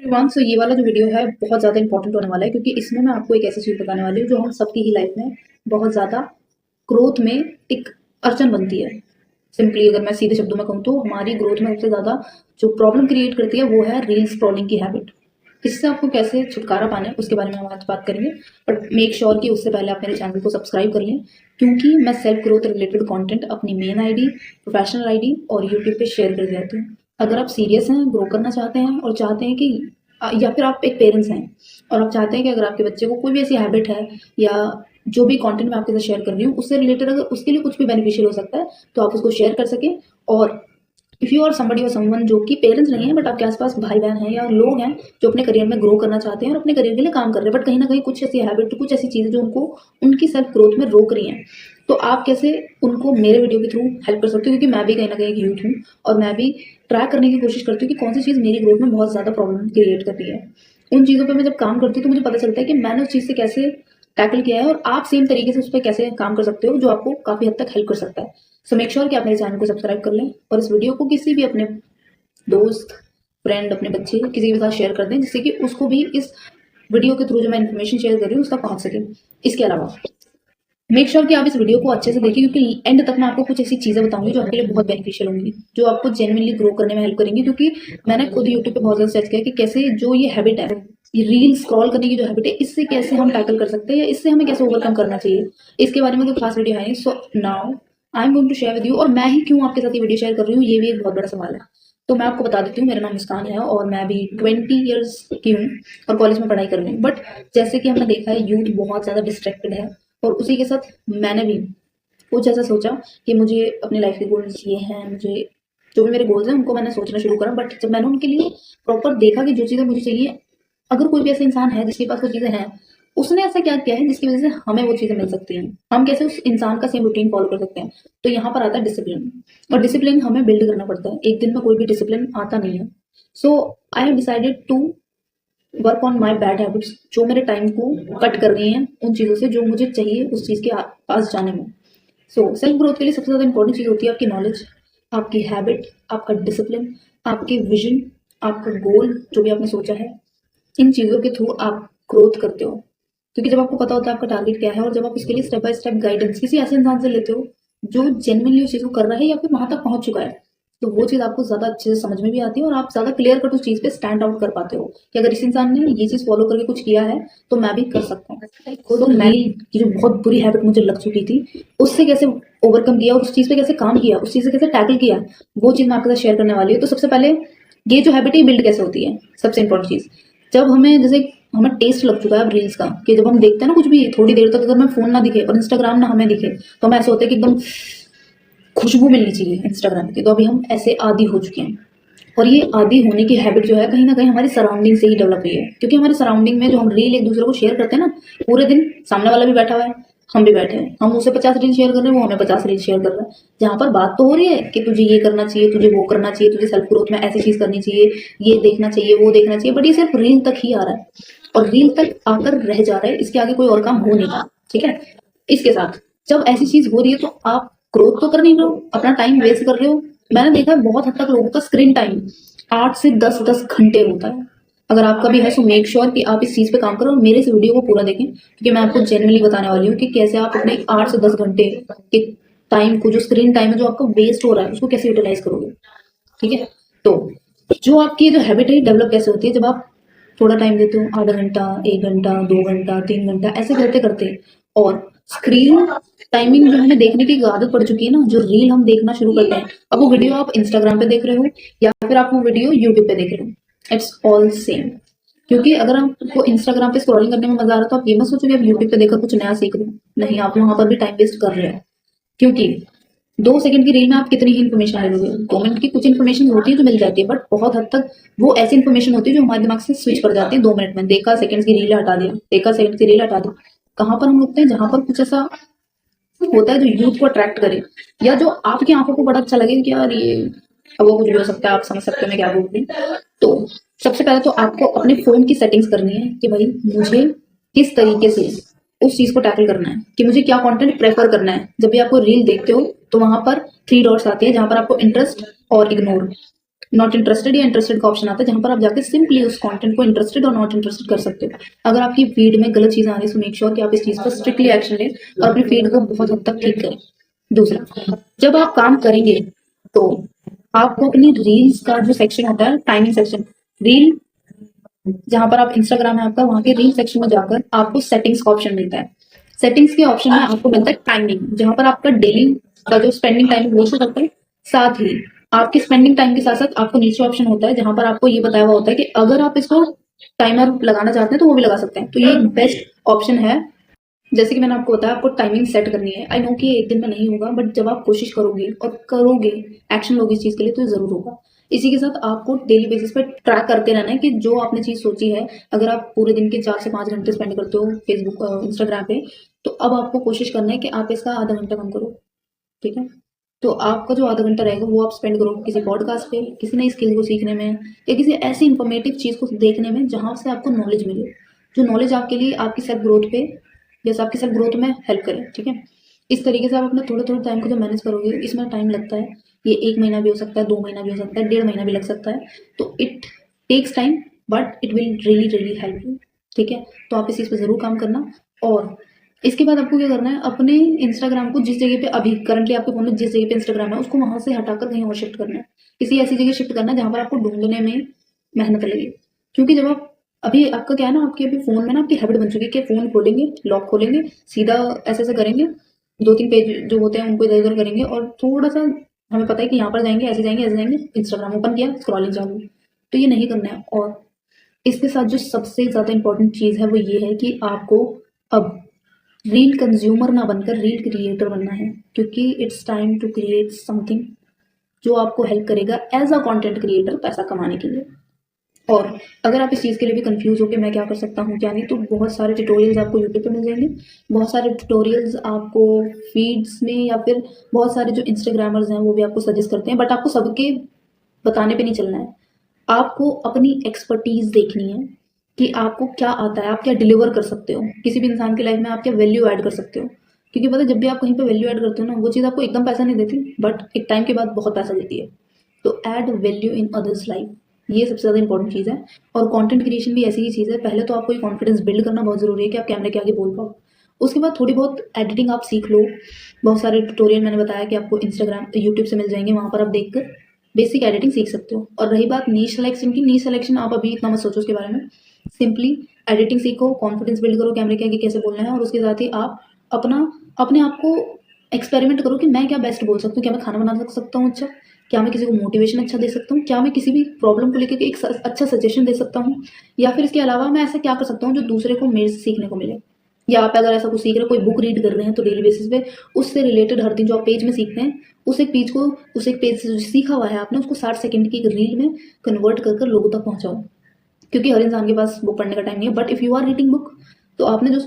Everyone, सो ये वाला जो वीडियो है बहुत ज़्यादा इंपॉर्टेंट होने वाला है क्योंकि इसमें मैं आपको एक ऐसी चीज़ बताने वाली हूँ जो हम सबकी ही लाइफ में बहुत ज़्यादा ग्रोथ में एक अड़चन बनती है। सिंपली अगर मैं सीधे शब्दों में कहूँ तो हमारी ग्रोथ में सबसे ज़्यादा जो प्रॉब्लम क्रिएट करती है वो है रील स्क्रॉलिंग की हैबिट। इससे आपको कैसे छुटकारा पाना है उसके बारे में हम आज बात करेंगे, बट मेक श्योर कि उससे पहले आप मेरे चैनल को सब्सक्राइब कर लें क्योंकि मैं सेल्फ ग्रोथ रिलेटेड कंटेंट अपनी मेन आईडी, प्रोफेशनल आईडी और यूट्यूब पे शेयर कर देती हूँ। अगर आप सीरियस हैं, ग्रो करना चाहते हैं और चाहते हैं कि या फिर आप एक पेरेंट्स हैं और आप चाहते हैं कि अगर आपके बच्चे को कोई भी ऐसी हैबिट है या जो भी कंटेंट मैं आपके साथ शेयर कर रही हूँ उससे रिलेटेड अगर उसके लिए कुछ भी बेनिफिशियल हो सकता है तो आप उसको शेयर कर सकें। और इफ़ यू आर समबडी और समवन जो कि पेरेंट्स नहीं है बट आपके आसपास भाई बहन हैं या लोग हैं जो अपने करियर में ग्रो करना चाहते हैं और अपने करियर के लिए काम कर रहे हैं बट कहीं ना कहीं कुछ ऐसी हैबिट, कुछ ऐसी चीज़ें जो उनको उनकी सेल्फ ग्रोथ में रोक रही हैं, तो आप कैसे उनको मेरे वीडियो के थ्रू हेल्प कर सकते हो क्योंकि मैं भी कहीं ना कहीं एक यूथ हूँ और मैं भी ट्रैक करने की कोशिश करती हूँ कि कौन सी चीज़ मेरी ग्रोथ में बहुत ज़्यादा प्रॉब्लम क्रिएट कर रही है। उन चीज़ों पर मैं जब काम करती हूँ तो मुझे पता चलता है कि मैंने उस चीज़ से कैसे टैकल किया है और आप सेम तरीके से उस पर कैसे काम कर सकते हो जो आपको काफ़ी हद तक हेल्प कर सकता है। सो मेक श्योर कि आप मेरे चैनल को सब्सक्राइब कर लें और इस वीडियो को किसी भी अपने दोस्त, फ्रेंड, अपने बच्चे किसी के साथ शेयर कर दें जिससे कि उसको भी इस वीडियो के थ्रू जो मैं इन्फॉर्मेशन शेयर कर रही हूँ उसका पहुंच सके। इसके अलावा मेक श्योर कि आप इस वीडियो को अच्छे से देखिए क्योंकि एंड तक मैं आपको कुछ ऐसी चीज़ें बताऊंगी जो आपके लिए बहुत बेनिफिशियल होंगी, जो आपको जेन्युइनली ग्रो करने में हेल्प करेंगी। क्योंकि मैंने खुद यूट्यूब पे बहुत ज़्यादा सर्च किया कि कैसे जो ये हैबिट है, ये रील स्क्रॉल करने की जो हैबिट है, इससे कैसे हम टैकल कर सकते हैं या इससे हमें कैसे ओवरकम करना चाहिए। इसके बारे में कोई खास वीडियो है नहीं। So now I am going to share with you. और मैं ही क्यों आपके साथ ये वीडियो शेयर कर रही हूँ ये भी एक बहुत बड़ा सवाल है। तो मैं आपको बता देती हूँ, मेरा नाम मुस्कान है और मैं अभी 20 ईयर्स की हूँ और कॉलेज में पढ़ाई कर रही हूँ। बट जैसे कि हमने देखा है यूथ बहुत ज़्यादा डिस्ट्रैक्टेड है और उसी के साथ मैंने भी कुछ ऐसा सोचा कि मुझे अपने लाइफ के गोल्स ये हैं, मुझे जो भी मेरे गोल्स हैं उनको मैंने सोचना शुरू करा। बट जब मैंने उनके लिए प्रॉपर देखा कि जो चीज़ें मुझे चाहिए, अगर कोई भी ऐसा इंसान है जिसके पास वो चीज़ें हैं, उसने ऐसा क्या किया है जिसकी वजह से हमें वो चीज़ें मिल सकती हैं, हम कैसे उस इंसान का सेम रूटीन फॉलो कर सकते हैं। तो यहाँ पर आता है डिसिप्लिन, और डिसिप्लिन हमें बिल्ड करना पड़ता है। एक दिन में कोई भी डिसिप्लिन आता नहीं है। So I have decided to work on my bad habits जो मेरे टाइम को कट कर रही हैं उन चीज़ों से जो मुझे चाहिए उस चीज़ के पास जाने में। सो सेल्फ ग्रोथ के लिए सबसे ज़्यादा इंपॉर्टेंट चीज़ होती है आपकी नॉलेज, आपकी हैबिट, आपका डिसिप्लिन, आपके विजन, आपका गोल जो भी आपने सोचा है। इन चीज़ों के थ्रू आप ग्रोथ करते हो क्योंकि जब आपको पता होता है आपका टारगेट क्या है और जब आप इसके लिए स्टेप बाय स्टेप गाइडेंस किसी ऐसे इंसान से लेते हो जो जेन्युइनली उस चीज़ को कर रहा है या फिर वहां तक पहुंच चुका है, तो वो चीज़ आपको ज़्यादा अच्छे से समझ में भी आती है और आप ज़्यादा क्लियर कट उस चीज़ पे स्टैंड आउट कर पाते हो कि अगर इस इंसान ने ये चीज़ फॉलो करके कुछ किया है तो मैं भी कर सकता हूँ। तो मेरी ये जो बहुत बुरी हैबिट मुझे लग चुकी थी उससे कैसे ओवरकम किया और उस चीज़ पे कैसे काम किया, उस चीज़ से कैसे टैकल किया, वो चीज़ मैं आपके साथ शेयर करने वाली हूँ। तो सबसे पहले ये जो हैबिट है बिल्ड कैसे होती है, सबसे इंपॉर्टेंट चीज़, जब हमें जैसे हमें टेस्ट लग चुका है अब रील्स का कि जब हम देखते हैं ना कुछ भी थोड़ी देर तक अगर मैं फोन ना दिखे और इंस्टाग्राम ना हमें दिखे तो हमें ऐसे होता है कि एकदम खुशबू मिलनी चाहिए इंस्टाग्राम की। तो अभी हम ऐसे आदी हो चुके हैं और ये आदी होने की हैबिट जो है कहीं ना कहीं हमारी सराउंडिंग से ही डेवलप हुई है क्योंकि हमारे सराउंडिंग में जो हम रील एक दूसरे को शेयर करते हैं ना, पूरे दिन सामने वाला भी बैठा हुआ है, हम भी बैठे हैं, हम उसे 50 रील शेयर कर रहे हैं, वो हमें 50 रील शेयर कर रहा है। जहाँ पर बात तो हो रही है कि तुझे ये करना चाहिए, तुझे वो करना चाहिए, तुझे सेल्फ ग्रोथ में ऐसी चीज करनी चाहिए, ये देखना चाहिए, वो देखना चाहिए, बट ये सिर्फ रील तक ही आ रहा है और रील तक आकर रह जा रहा है, इसके आगे कोई और काम हो नहीं रहा। ठीक है, इसके साथ जब ऐसी चीज हो रही है तो आप ग्रोथ तो कर नहीं रहे हो, अपना टाइम वेस्ट कर रहे हो। मैंने देखा है बहुत हद तक लोगों का स्क्रीन टाइम 8 से 10 घंटे होता है। अगर आपका भी है तो मेक श्योर कि आप इस चीज पे काम करो और मेरे इस वीडियो को पूरा देखें क्योंकि मैं आपको जेन्युइनली बताने वाली हूँ कि कैसे आप अपने 8 से 10 घंटे के टाइम को, जो स्क्रीन टाइम है जो आपका वेस्ट हो रहा है, उसको कैसे यूटिलाइज करोगे। ठीक है, तो जो आपकी जो हैबिट है डेवलप कैसे होती है, जब आप थोड़ा टाइम देते हो, आधा घंटा, 1 घंटा, 2 घंटा, 3 घंटा ऐसे करते करते, और स्क्रीन टाइमिंग जो हमें देखने की आदत पड़ चुकी है ना, जो रील हम देखना शुरू करते हैं, अब वो वीडियो आप इंस्टाग्राम पे देख रहे हो या फिर आप वो वीडियो यूट्यूब पे देख रहे हो, इट्स ऑल सेम। क्योंकि अगर आपको इंस्टाग्राम पे स्क्रॉलिंग करने में मजा आ रहा है तो आप ये मत सोचो कि आप यूट्यूब पे देखकर कुछ नया सीख रहे हो, नहीं, आप वहां पर भी टाइम वेस्ट कर रहे हो। क्योंकि 2 सेकंड की रील में आप कितनी ही इन्फॉर्मेशन ले लोगे, 2 मिनट की कुछ इन्फॉर्मेशन होती है जो मिल जाती है, बट बहुत हद तक वो ऐसी इन्फॉर्मेशन होती है जो हमारे दिमाग से स्विच कर जाती है 2 मिनट में। देखा सेकंड्स की रील हटा दिया, देखा सेकंड की रील हटा दी। कहाँ पर हम रुकते हैं, जहां पर कुछ ऐसा होता है जो यूथ को अट्रैक्ट करे या जो आपकी आंखों को बड़ा अच्छा लगे कि यार ये, अब वो कुछ भी हो सकता है, आप समझ सकते हो मैं क्या बोल रही हूँ। तो सबसे पहले तो आपको अपने फोन की सेटिंग्स करनी है कि भाई मुझे किस तरीके से उस चीज को टैकल करना है, कि मुझे क्या कंटेंट प्रेफर करना है। जब भी आपको रील देखते हो तो वहां पर 3 डॉट्स आती है जहां पर आपको इंटरेस्ट और इग्नोर, नॉट इंटरेस्टेड या इंटरेस्टेड का ऑप्शन आता है, जहाँ पर आप जाकर सिंपली उस कंटेंट को इंटरेस्टेड और नॉट इंटरेस्टेड कर सकते हो। अगर आपकी फीड में गलत चीज़ें आ रही है, सो मेक श्योर कि आप इस चीज़ पर स्ट्रिक्टली एक्शन लें और अपनी फीड को बहुत हद तक ठीक करें। दूसरा, जब आप काम करेंगे तो आपको अपनी रील्स का जो सेक्शन होता है, टाइमिंग सेक्शन, रील जहां पर आप इंस्टाग्राम है आपका, वहां के रील सेक्शन में जाकर आपको सेटिंग्स का ऑप्शन मिलता है। सेटिंग्स के ऑप्शन में आपको मिलता है टाइमिंग, जहां पर आपका डेली का जो स्पेंडिंग टाइम वो शो करता है। साथ ही आपकी स्पेंडिंग टाइम के साथ साथ आपको नीचे ऑप्शन होता है जहां पर आपको ये बताया हुआ होता है कि अगर आप इसको टाइमर लगाना चाहते हैं तो वो भी लगा सकते हैं। तो ये एक बेस्ट ऑप्शन है। जैसे कि मैंने आपको बताया, आपको टाइमिंग सेट करनी है। आई नो कि ये एक दिन में नहीं होगा, बट जब आप कोशिश करोगे और करोगे, एक्शन लोगे इस चीज़ के लिए, तो ये ज़रूर होगा। इसी के साथ आपको डेली बेसिस पे ट्रैक करते रहना है कि जो आपने चीज़ सोची है, अगर आप पूरे दिन के 4 से 5 घंटे स्पेंड करते हो फेसबुक इंस्टाग्राम पे, तो अब आपको कोशिश करना है कि आप इसका आधा घंटा कम करो, ठीक है? तो आपका जो आधा घंटा रहेगा वो आप स्पेंड करो किसी पॉडकास्ट पे, किसी नई स्किल को सीखने में, या किसी ऐसी इंफॉर्मेटिव चीज़ को देखने में जहाँ से आपको नॉलेज मिले, जो नॉलेज आपके लिए आपकी सेल्फ ग्रोथ पे, जैसे आपकी सेल्फ ग्रोथ में हेल्प करे, ठीक है? इस तरीके से आप अपना थोड़ा-थोड़ा टाइम को जब मैनेज करोगे, इसमें टाइम लगता है। ये 1 महीना भी हो सकता है, 2 महीना भी हो सकता है, डेढ़ महीना भी लग सकता है। तो it takes time, but it will really, really help you, ठीक है? तो आप इस चीज़ पे ज़रूर काम करना। और इसके बाद आपको क्या करना है, अपने इंस्टाग्राम को जिस जगह पे अभी करंटली आपके फ़ोन में जिस जगह पे इंस्टाग्राम है, उसको वहाँ से हटाकर कहीं और शिफ्ट करना है। किसी ऐसी जगह शिफ्ट करना है जहाँ पर आपको ढूँढने में मेहनत लगे। क्योंकि जब आप अभी आपका क्या है ना, आपके अभी फ़ोन में ना आपकी हैबिट बन चुकी है कि फ़ोन खोलेंगे, लॉक खोलेंगे, सीधा ऐसे-ऐसे करेंगे, 2-3 पेज जो होते हैं उनको इधर-उधर करेंगे और थोड़ा-सा हमें पता है कि यहाँ पर जाएँगे, ऐसे जाएँगे, इंस्टाग्राम ओपन किया, स्क्रॉलिंग चालू। तो ये नहीं करना है। और इसके साथ जो सबसे ज़्यादा इम्पोर्टेंट चीज़ है वो ये है कि आपको अब रील कंज्यूमर ना बनकर रील क्रिएटर बनना है, क्योंकि it's time to create something जो आपको हेल्प करेगा एज अ कंटेंट क्रिएटर पैसा कमाने के लिए। और अगर आप इस चीज़ के लिए भी कंफ्यूज हो कि मैं क्या कर सकता हूँ क्या नहीं, तो बहुत सारे ट्यूटोरियल्स आपको यूट्यूब पे मिल जाएंगे। बहुत सारे ट्यूटोरियल्स आपको फीड्स में, या फिर बहुत सारे जो इंस्टाग्रामर्स हैं वो भी आपको सजेस्ट करते हैं, बट आपको सबके बताने पे नहीं चलना है। आपको अपनी एक्सपर्टीज देखनी है कि आपको क्या आता है, आप क्या डिलीवर कर सकते हो किसी भी इंसान की लाइफ में, आप क्या वैल्यू ऐड कर सकते हो। क्योंकि पता है, जब भी आप कहीं पे वैल्यू ऐड करते हो ना, वो चीज़ आपको एकदम पैसा नहीं देती, बट एक टाइम के बाद बहुत पैसा देती है। तो add value in others life, ये सबसे ज़्यादा इंपॉर्टेंट चीज़ है। और कंटेंट क्रिएशन भी ऐसी ही चीज़ है। पहले तो आपको ये कॉन्फिडेंस बिल्ड करना बहुत ज़रूरी है कि आप कैमरे के आगे बोल पाओ। उसके बाद थोड़ी बहुत एडिटिंग आप सीख लो। बहुत सारे ट्यूटोरियल मैंने बताया कि आपको इंस्टाग्राम यूट्यूब से मिल जाएंगे, वहाँ पर आप देख कर बेसिक एडिटिंग सीख सकते हो। और रही बात नीश सिलेक्शन की, नीश सिलेक्शन आप अभी इतना मत सोचो उसके बारे में। सिंपली एडिटिंग सीखो, कॉन्फिडेंस बिल्ड करो कैमरे के आगे कैसे बोलना है, और उसके साथ ही आप अपना अपने आप को एक्सपेरिमेंट करो कि मैं क्या बेस्ट बोल सकता हूँ। क्या मैं खाना बना सकता हूँ अच्छा? क्या मैं किसी को मोटिवेशन अच्छा दे सकता हूँ? क्या मैं किसी भी प्रॉब्लम को लेकर के एक अच्छा सजेशन दे सकता हूँ? या फिर इसके अलावा मैं ऐसा क्या कर सकता हूँ जो दूसरे को मेरे से सीखने को मिले? या आप अगर ऐसा कुछ सीख रहे हो, कोई बुक रीड कर रहे हैं, तो डेली बेसिस पे उससे रिलेटेड हर दिन जो आप पेज में सीखते हैं, उस एक पेज से जो सीखा हुआ है आपने, उसको 60 सेकंड की एक रील में कन्वर्ट कर कर लोगों तक पहुंचाओ। क्योंकि हर इंसान के पास बुक पढ़ने का टाइम नहीं है, but if you are reading book, तो आपने जो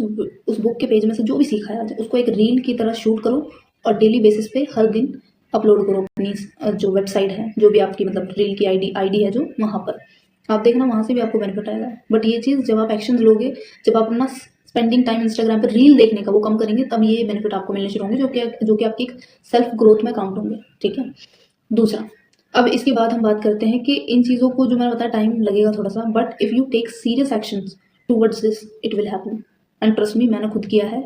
उस बुक के पेज में से जो भी सीखा है आज, उसको एक रील की तरह शूट करो और डेली बेसिस पे हर दिन अपलोड करो अपनी जो वेबसाइट है, जो भी आपकी मतलब रील की आईडी है जो, वहाँ पर आप देखना, वहाँ से भी आपको बेनिफिट आएगा। बट ये चीज़ जब आप एक्शन लोगे, जब आप अपना स्पेंडिंग टाइम इंस्टाग्राम पर रील देखने का वो कम करेंगे, तब ये बेनिफिट आपको मिलने शुरू होंगे, जो कि आपकी एक सेल्फ ग्रोथ में काउंट होंगे, ठीक है? दूसरा, अब इसके बाद हम बात करते हैं कि इन चीज़ों को जो मैंने बताया टाइम लगेगा थोड़ा सा, but if you take serious actions towards this, it will happen. And trust me, मैंने खुद किया है,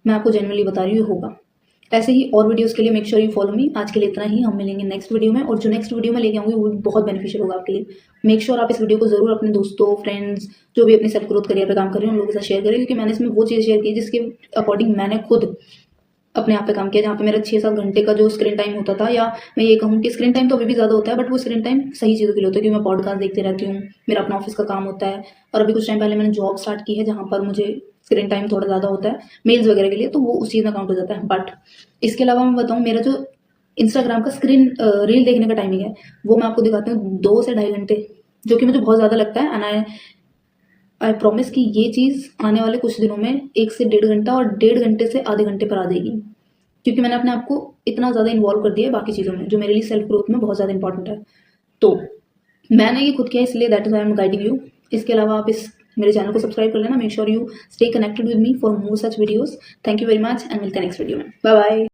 मैं आपको जेन्युइनली बता रही हूँ, होगा। ऐसे ही और वीडियोस के लिए make sure you follow me. आज के लिए इतना ही, हम मिलेंगे नेक्स्ट वीडियो में, और जो नेक्स्ट वीडियो में लेके आऊँगी वो भी बहुत बेनिफिशियल होगा आपके लिए। मेक श्योर आप इस वीडियो को जरूर अपने दोस्तों, फ्रेंड्स, जो भी अपनी सेल्फ ग्रोथ करियर पर काम कर रहे हैं, उन लोगों के साथ शेयर करें, क्योंकि मैंने इसमें वो चीज़ शेयर की जिसके अकॉर्डिंग मैंने खुद अपने आप पे काम किया, जहाँ पे मेरा 6-7 घंटे का जो स्क्रीन टाइम होता था, या मैं ये कहूँ कि स्क्रीन टाइम तो अभी भी ज़्यादा होता है, बट वो स्क्रीन टाइम सही चीज़ों के लिए होता है, क्योंकि मैं पॉडकास्ट देखते रहती हूँ, मेरा अपना ऑफिस का काम होता है, और अभी कुछ टाइम पहले मैंने जॉब स्टार्ट की है जहाँ पर मुझे स्क्रीन टाइम थोड़ा ज़्यादा होता है मेल्स वगैरह के लिए, तो वो उस चीज़ में काउंट हो जाता है। बट इसके अलावा मैं बताऊँ, मेरा जो इंस्टाग्राम का रील देखने का टाइमिंग है, वो मैं आपको दिखाती हूँ 2 से ढाई घंटे, जो कि मुझे बहुत ज़्यादा लगता है। एंड आई प्रॉमिस कि ये चीज़ आने वाले कुछ दिनों में 1 से डेढ़ घंटा और डेढ़ घंटे से आधे घंटे पर आ जाएगी, क्योंकि मैंने अपने आप को इतना ज़्यादा इन्वॉल्व कर दिया है बाकी चीज़ों में, जो मेरे लिए सेल्फ ग्रोथ में बहुत ज़्यादा इंपॉर्टेंट है। तो मैंने ये खुद किया, इसलिए that is I am guiding you. इसके अलावा आप इस मेरे चैनल को सब्सक्राइब कर लेना। Make sure you stay connected with me for more such videos. Thank you very much, and मिलते हैं नेक्स्ट वीडियो में। Bye bye.